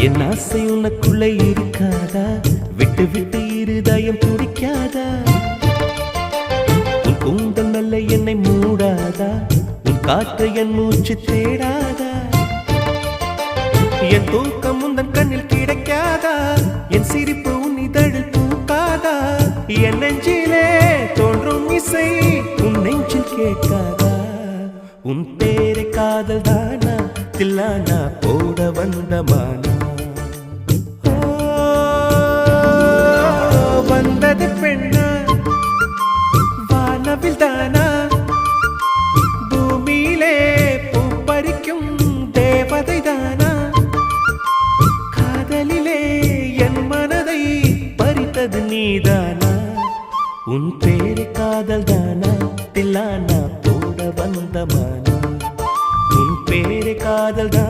என் ஆசை உனக்குள்ளே இருக்காதா? விட்டு விட்டு இருதயம் துடிக்காதா? உன் கூந்தல் நல்ல என்னை மூடாதா? உன் காற்று என் மூச்சு தேடாதா? என் தூக்கம் உந்தன் கண்ணில் கிடைக்காதா? என் சிரிப்பு உன் இதழில் பூக்காதா? என் நெஞ்சிலே தோன்றும் இசை உன் நெஞ்சில் கேட்காதா? உன் பேரை காதல் தானா தில்லானா போட வந்த மானா? வந்தது பெண்ணா வானவில் தானா? பூமியிலே பூ பறிக்கும் தேவதை தானா? காதலிலே என் மனதை பறித்தது நீதானா? உன் பேரை காதல் தானா தில்லானா போட வந்த மானா? உன் பேரை காதல் தான்